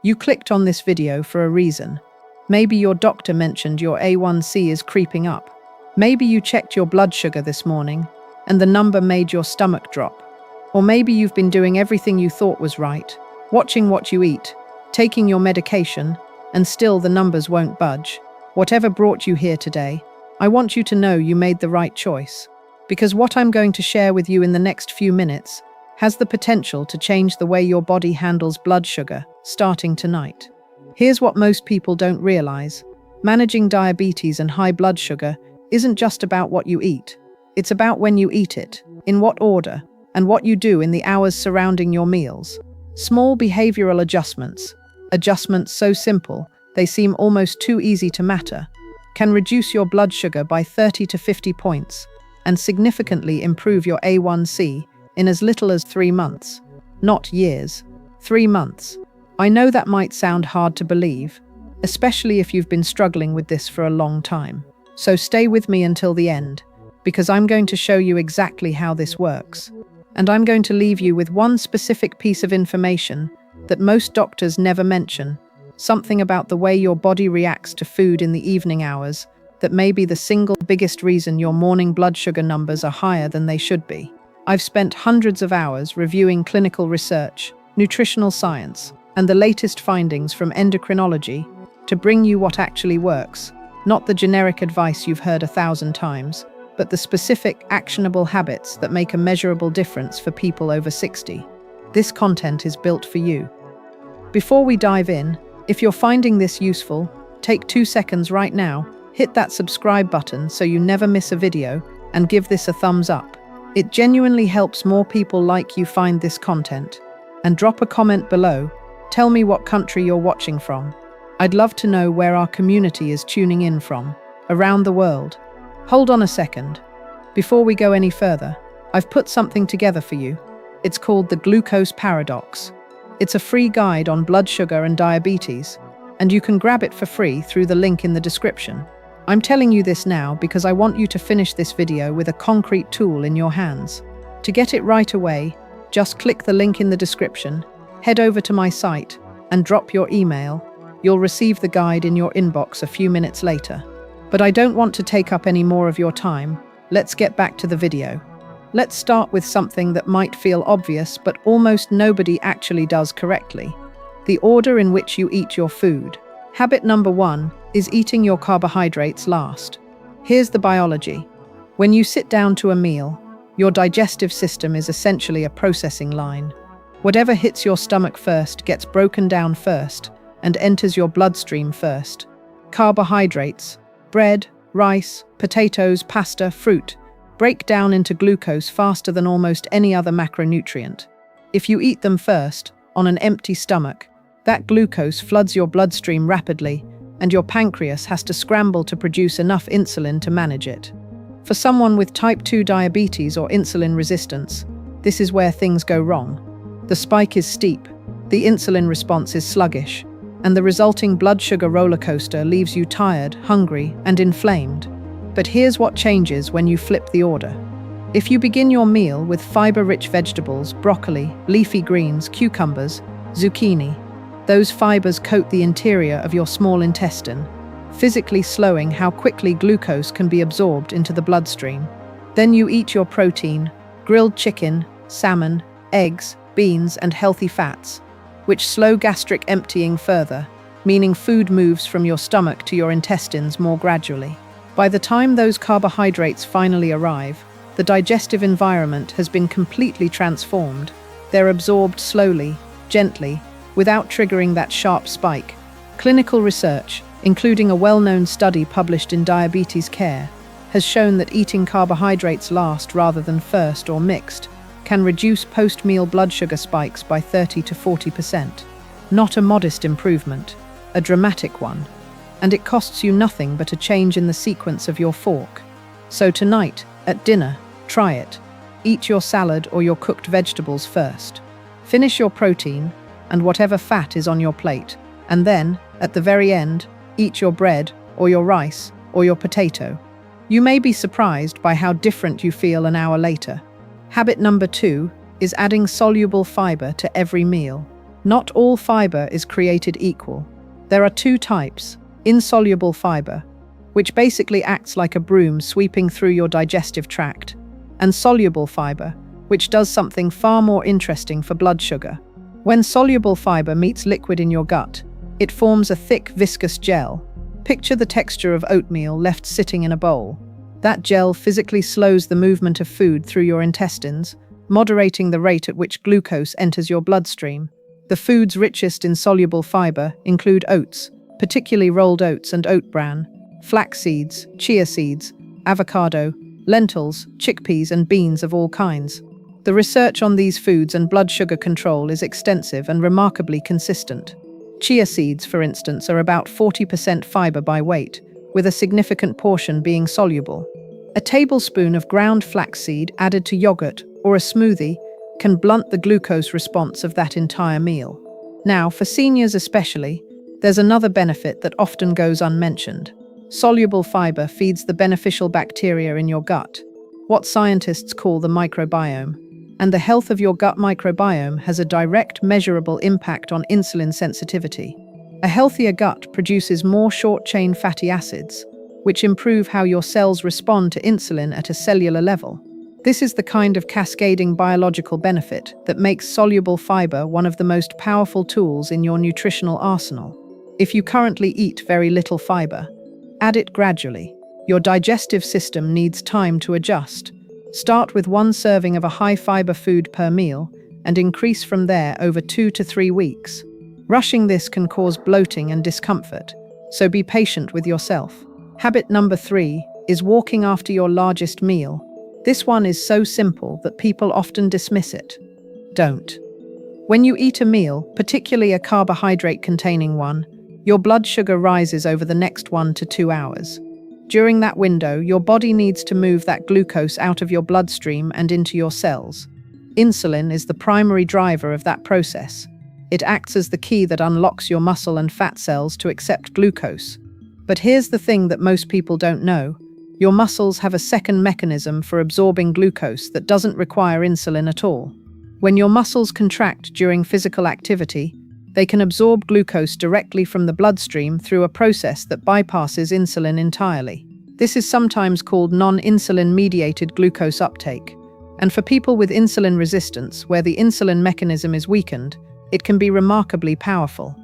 You clicked on this video for a reason. Maybe your doctor mentioned your A1C is creeping up. Maybe you checked your blood sugar this morning and the number made your stomach drop. Or maybe you've been doing everything you thought was right, watching what you eat, taking your medication, and still the numbers won't budge. Whatever brought you here today, I want you to know you made the right choice. Because what I'm going to share with you in the next few minutes has the potential to change the way your body handles blood sugar, starting tonight. Here's what most people don't realize. Managing diabetes and high blood sugar isn't just about what you eat. It's about when you eat it, in what order, and what you do in the hours surrounding your meals. Small behavioral adjustments so simple they seem almost too easy to matter, can reduce your blood sugar by 30 to 50 points and significantly improve your A1C in as little as 3 months. Not years, 3 months. I know that might sound hard to believe, especially if you've been struggling with this for a long time. So stay with me until the end, because I'm going to show you exactly how this works. And I'm going to leave you with one specific piece of information that most doctors never mention, something about the way your body reacts to food in the evening hours that may be the single biggest reason your morning blood sugar numbers are higher than they should be. I've spent hundreds of hours reviewing clinical research, nutritional science, and the latest findings from endocrinology to bring you what actually works, not the generic advice you've heard 1,000 times, but the specific, actionable habits that make a measurable difference for people over 60. This content is built for you. Before we dive in, if you're finding this useful, take 2 seconds right now, hit that subscribe button so you never miss a video, and give this a thumbs up. It genuinely helps more people like you find this content. And drop a comment below. Tell me what country you're watching from. I'd love to know where our community is tuning in from, around the world. Hold on a second. Before we go any further, I've put something together for you. It's called the Glucose Paradox. It's a free guide on blood sugar and diabetes, and you can grab it for free through the link in the description. I'm telling you this now because I want you to finish this video with a concrete tool in your hands. To get it right away, just click the link in the description, head over to my site, and drop your email. You'll receive the guide in your inbox a few minutes later. But I don't want to take up any more of your time. Let's get back to the video. Let's start with something that might feel obvious, but almost nobody actually does correctly. The order in which you eat your food. Habit number 1 is eating your carbohydrates last. Here's the biology. When you sit down to a meal, your digestive system is essentially a processing line. Whatever hits your stomach first gets broken down first and enters your bloodstream first. Carbohydrates, bread, rice, potatoes, pasta, fruit, break down into glucose faster than almost any other macronutrient. If you eat them first, on an empty stomach, that glucose floods your bloodstream rapidly, and your pancreas has to scramble to produce enough insulin to manage it. For someone with type 2 diabetes or insulin resistance, this is where things go wrong. The spike is steep, the insulin response is sluggish, and the resulting blood sugar roller coaster leaves you tired, hungry, and inflamed. But here's what changes when you flip the order. If you begin your meal with fiber-rich vegetables, broccoli, leafy greens, cucumbers, zucchini, those fibers coat the interior of your small intestine, physically slowing how quickly glucose can be absorbed into the bloodstream. Then you eat your protein, grilled chicken, salmon, eggs, beans, and healthy fats, which slow gastric emptying further, meaning food moves from your stomach to your intestines more gradually. By the time those carbohydrates finally arrive, the digestive environment has been completely transformed. They're absorbed slowly, gently, without triggering that sharp spike. Clinical research, including a well-known study published in Diabetes Care, has shown that eating carbohydrates last rather than first or mixed can reduce post-meal blood sugar spikes by 30 to 40%. Not a modest improvement, a dramatic one. And it costs you nothing but a change in the sequence of your fork. So tonight, at dinner, try it. Eat your salad or your cooked vegetables first. Finish your protein and whatever fat is on your plate, and then, at the very end, eat your bread or your rice or your potato. You may be surprised by how different you feel an hour later. Habit number 2 is adding soluble fiber to every meal. Not all fiber is created equal. There are two types: insoluble fiber, which basically acts like a broom sweeping through your digestive tract, and soluble fiber, which does something far more interesting for blood sugar. When soluble fiber meets liquid in your gut, it forms a thick, viscous gel. Picture the texture of oatmeal left sitting in a bowl. That gel physically slows the movement of food through your intestines, moderating the rate at which glucose enters your bloodstream. The foods richest in soluble fiber include oats, particularly rolled oats and oat bran, flax seeds, chia seeds, avocado, lentils, chickpeas, and beans of all kinds. The research on these foods and blood sugar control is extensive and remarkably consistent. Chia seeds, for instance, are about 40% fiber by weight, with a significant portion being soluble. A tablespoon of ground flaxseed added to yogurt or a smoothie can blunt the glucose response of that entire meal. Now, for seniors especially, there's another benefit that often goes unmentioned. Soluble fiber feeds the beneficial bacteria in your gut, what scientists call the microbiome. And the health of your gut microbiome has a direct, measurable impact on insulin sensitivity. A healthier gut produces more short-chain fatty acids, which improve how your cells respond to insulin at a cellular level. This is the kind of cascading biological benefit that makes soluble fiber one of the most powerful tools in your nutritional arsenal. If you currently eat very little fiber, add it gradually. Your digestive system needs time to adjust. Start with 1 serving of a high-fiber food per meal and increase from there over 2 to 3 weeks. Rushing this can cause bloating and discomfort, so be patient with yourself. Habit number 3 is walking after your largest meal. This one is so simple that people often dismiss it. Don't. When you eat a meal, particularly a carbohydrate-containing one, your blood sugar rises over the next 1 to 2 hours. During that window, your body needs to move that glucose out of your bloodstream and into your cells. Insulin is the primary driver of that process. It acts as the key that unlocks your muscle and fat cells to accept glucose. But here's the thing that most people don't know. Your muscles have a second mechanism for absorbing glucose that doesn't require insulin at all. When your muscles contract during physical activity, they can absorb glucose directly from the bloodstream through a process that bypasses insulin entirely. This is sometimes called non-insulin-mediated glucose uptake. And for people with insulin resistance, where the insulin mechanism is weakened, it can be remarkably powerful.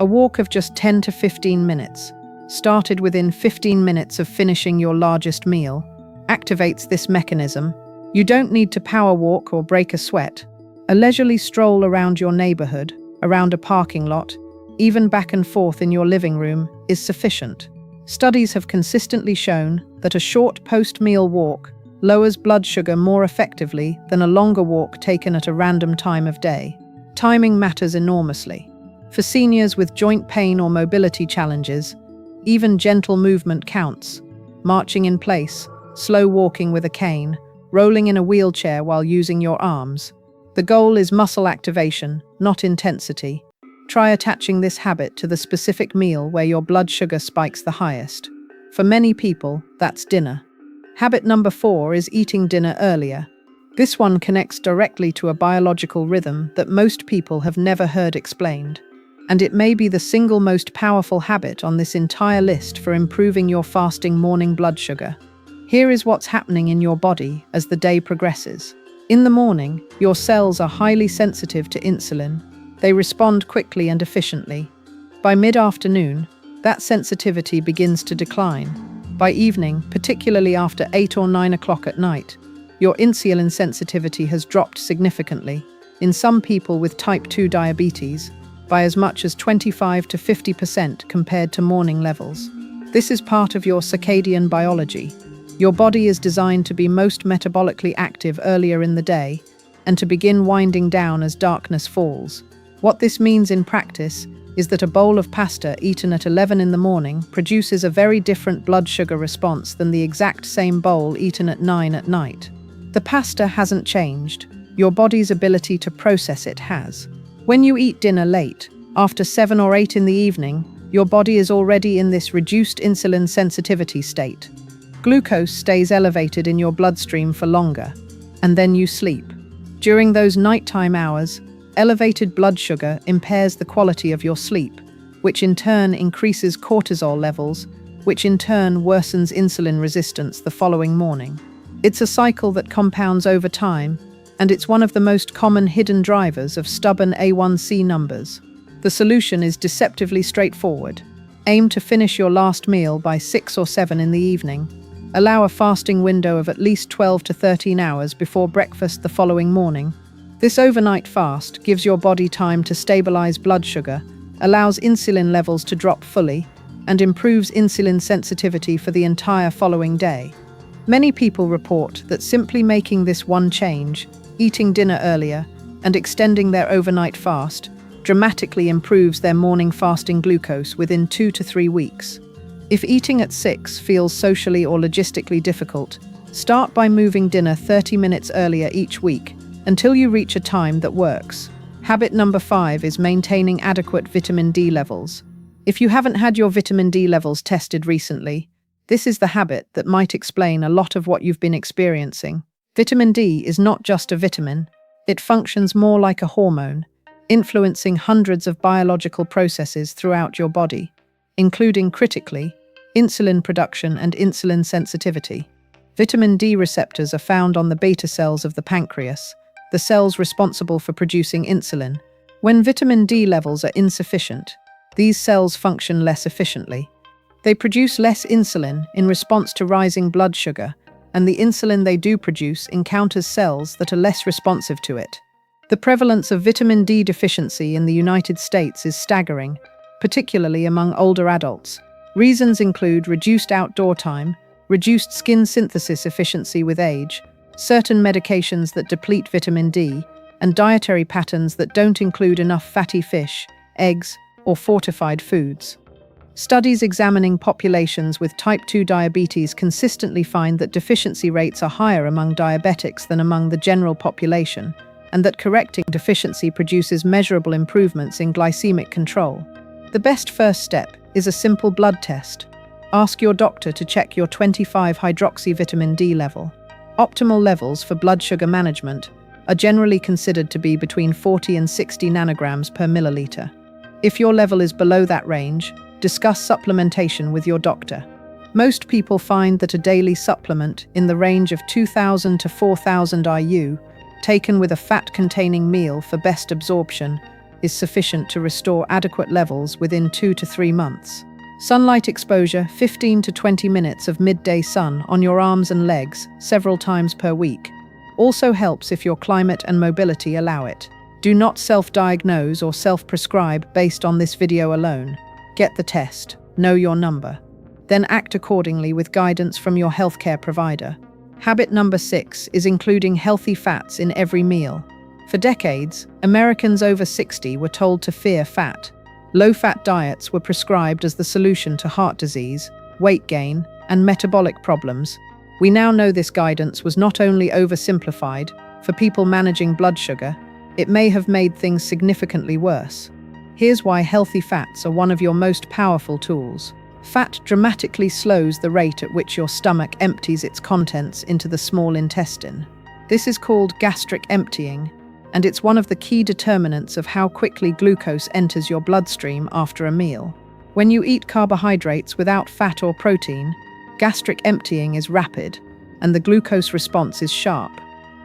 A walk of just 10 to 15 minutes, started within 15 minutes of finishing your largest meal, activates this mechanism. You don't need to power walk or break a sweat. A leisurely stroll around your neighborhood, around a parking lot, even back and forth in your living room, is sufficient. Studies have consistently shown that a short post-meal walk lowers blood sugar more effectively than a longer walk taken at a random time of day. Timing matters enormously. For seniors with joint pain or mobility challenges, even gentle movement counts. Marching in place, slow walking with a cane, rolling in a wheelchair while using your arms. The goal is muscle activation, not intensity. Try attaching this habit to the specific meal where your blood sugar spikes the highest. For many people, that's dinner. Habit number 4 is eating dinner earlier. This one connects directly to a biological rhythm that most people have never heard explained. And it may be the single most powerful habit on this entire list for improving your fasting morning blood sugar. Here is what's happening in your body as the day progresses. In the morning, your cells are highly sensitive to insulin. They respond quickly and efficiently. By mid-afternoon, that sensitivity begins to decline. By evening, particularly after 8 or 9 o'clock at night, your insulin sensitivity has dropped significantly, in some people with type 2 diabetes, by as much as 25 to 50% compared to morning levels. This is part of your circadian biology. Your body is designed to be most metabolically active earlier in the day and to begin winding down as darkness falls. What this means in practice is that a bowl of pasta eaten at 11 in the morning produces a very different blood sugar response than the exact same bowl eaten at 9 at night. The pasta hasn't changed. Your body's ability to process it has. When you eat dinner late, after 7 or 8 in the evening, your body is already in this reduced insulin sensitivity state. Glucose stays elevated in your bloodstream for longer, and then you sleep. During those nighttime hours, Elevated blood sugar impairs the quality of your sleep, which in turn increases cortisol levels, which in turn worsens insulin resistance the following morning. It's a cycle that compounds over time, and it's one of the most common hidden drivers of stubborn A1C numbers. The solution is deceptively straightforward. Aim to finish your last meal by 6 or 7 in the evening. Allow a fasting window of at least 12 to 13 hours before breakfast the following morning. This overnight fast gives your body time to stabilize blood sugar, allows insulin levels to drop fully, and improves insulin sensitivity for the entire following day. Many people report that simply making this one change, eating dinner earlier, and extending their overnight fast, dramatically improves their morning fasting glucose within 2 to 3 weeks. If eating at 6 feels socially or logistically difficult, start by moving dinner 30 minutes earlier each week until you reach a time that works. Habit number 5 is maintaining adequate vitamin D levels. If you haven't had your vitamin D levels tested recently, this is the habit that might explain a lot of what you've been experiencing. Vitamin D is not just a vitamin, it functions more like a hormone, influencing hundreds of biological processes throughout your body, including, critically, insulin production and insulin sensitivity. Vitamin D receptors are found on the beta cells of the pancreas, the cells responsible for producing insulin. When vitamin D levels are insufficient, these cells function less efficiently. They produce less insulin in response to rising blood sugar, and the insulin they do produce encounters cells that are less responsive to it. The prevalence of vitamin D deficiency in the United States is staggering, particularly among older adults. Reasons include reduced outdoor time, reduced skin synthesis efficiency with age, certain medications that deplete vitamin D, and dietary patterns that don't include enough fatty fish, eggs, or fortified foods. Studies examining populations with type 2 diabetes consistently find that deficiency rates are higher among diabetics than among the general population, and that correcting deficiency produces measurable improvements in glycemic control. The best first step is a simple blood test. Ask your doctor to check your 25-hydroxyvitamin D level. Optimal levels for blood sugar management are generally considered to be between 40 and 60 nanograms per milliliter. If your level is below that range, discuss supplementation with your doctor. Most people find that a daily supplement in the range of 2,000 to 4,000 IU, taken with a fat-containing meal for best absorption, is sufficient to restore adequate levels within 2 to 3 months. Sunlight exposure, 15 to 20 minutes of midday sun on your arms and legs several times per week, also helps if your climate and mobility allow it. Do not self-diagnose or self-prescribe based on this video alone. Get the test, know your number, then act accordingly with guidance from your healthcare provider. Habit number 6 is including healthy fats in every meal. For decades, Americans over 60 were told to fear fat. Low-fat diets were prescribed as the solution to heart disease, weight gain, and metabolic problems. We now know this guidance was not only oversimplified for people managing blood sugar, it may have made things significantly worse. Here's why healthy fats are one of your most powerful tools. Fat dramatically slows the rate at which your stomach empties its contents into the small intestine. This is called gastric emptying, and it's one of the key determinants of how quickly glucose enters your bloodstream after a meal. When you eat carbohydrates without fat or protein, gastric emptying is rapid, and the glucose response is sharp.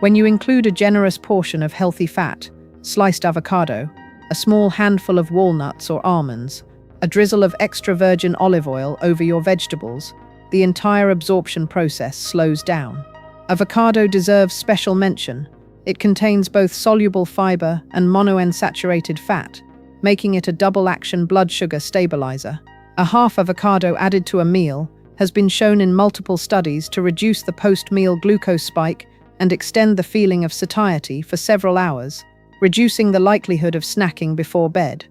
When you include a generous portion of healthy fat, sliced avocado, a small handful of walnuts or almonds, a drizzle of extra virgin olive oil over your vegetables, the entire absorption process slows down. Avocado deserves special mention. It contains both soluble fiber and monounsaturated fat, making it a double-action blood sugar stabilizer. A half avocado added to a meal has been shown in multiple studies to reduce the post-meal glucose spike and extend the feeling of satiety for several hours, reducing the likelihood of snacking before bed.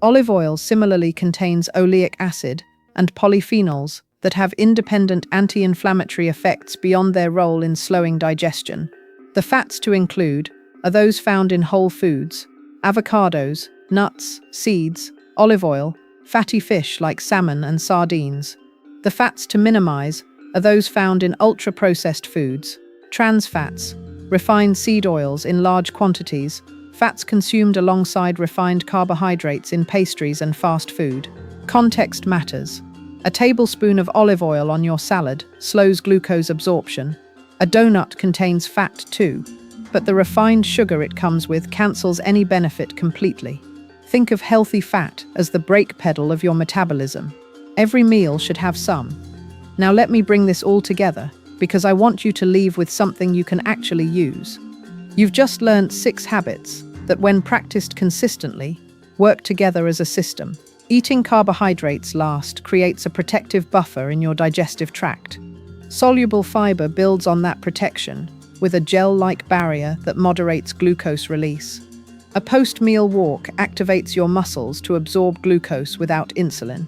Olive oil similarly contains oleic acid and polyphenols that have independent anti-inflammatory effects beyond their role in slowing digestion. The fats to include are those found in whole foods, avocados, nuts, seeds, olive oil, fatty fish like salmon and sardines. The fats to minimize are those found in ultra-processed foods, trans fats, refined seed oils in large quantities, Fats consumed alongside refined carbohydrates in pastries and fast food. Context matters. A tablespoon of olive oil on your salad slows glucose absorption. A donut contains fat too, but the refined sugar it comes with cancels any benefit completely. Think of healthy fat as the brake pedal of your metabolism. Every meal should have some. Now let me bring this all together, because I want you to leave with something you can actually use. You've just learned 6 habits that, when practiced consistently, work together as a system. Eating carbohydrates last creates a protective buffer in your digestive tract. Soluble fiber builds on that protection with a gel-like barrier that moderates glucose release. A post-meal walk activates your muscles to absorb glucose without insulin.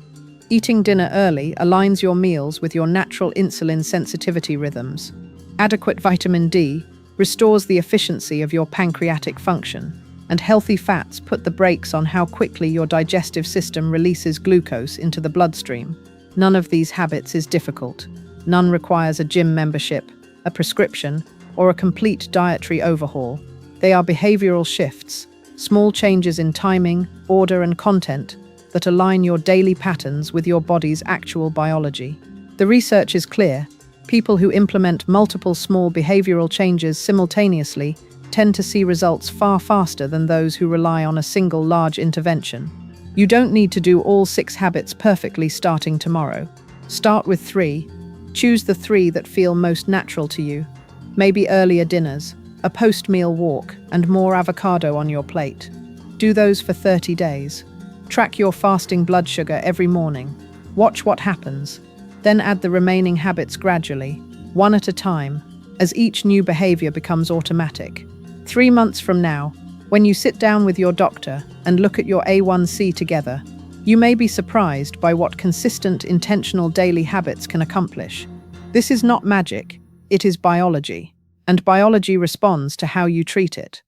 Eating dinner early aligns your meals with your natural insulin sensitivity rhythms. Adequate vitamin D restores the efficiency of your pancreatic function, and healthy fats put the brakes on how quickly your digestive system releases glucose into the bloodstream. None of these habits is difficult. None requires a gym membership, a prescription, or a complete dietary overhaul. They are behavioral shifts, small changes in timing, order, and content that align your daily patterns with your body's actual biology. The research is clear. People who implement multiple small behavioral changes simultaneously tend to see results far faster than those who rely on a single large intervention. You don't need to do all 6 habits perfectly starting tomorrow. Start with 3. Choose the 3 that feel most natural to you. Maybe earlier dinners, a post-meal walk, and more avocado on your plate. Do those for 30 days. Track your fasting blood sugar every morning. Watch what happens. Then add the remaining habits gradually, one at a time, as each new behavior becomes automatic. 3 months from now, when you sit down with your doctor and look at your A1C together, you may be surprised by what consistent, intentional daily habits can accomplish. This is not magic, it is biology, and biology responds to how you treat it.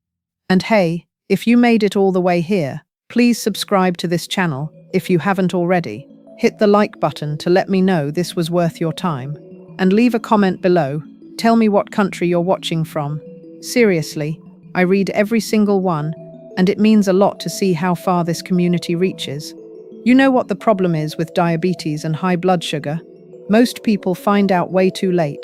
And hey, if you made it all the way here, please subscribe to this channel if you haven't already. Hit the like button to let me know this was worth your time. And leave a comment below. Tell me what country you're watching from. Seriously, I read every single one, and it means a lot to see how far this community reaches. You know what the problem is with diabetes and high blood sugar? Most people find out way too late.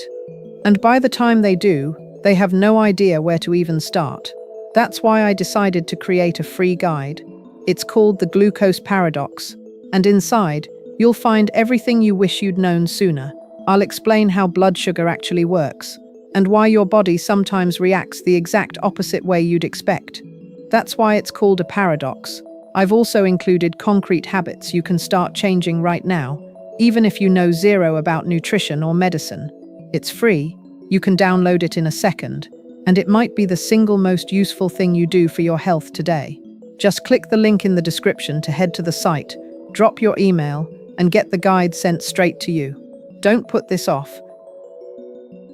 And by the time they do, they have no idea where to even start. That's why I decided to create a free guide. It's called the Glucose Paradox, and inside, you'll find everything you wish you'd known sooner. I'll explain how blood sugar actually works, and why your body sometimes reacts the exact opposite way you'd expect. That's why it's called a paradox. I've also included concrete habits you can start changing right now, even if you know zero about nutrition or medicine. It's free, you can download it in a second, and it might be the single most useful thing you do for your health today. Just click the link in the description to head to the site, drop your email, and get the guide sent straight to you. Don't put this off.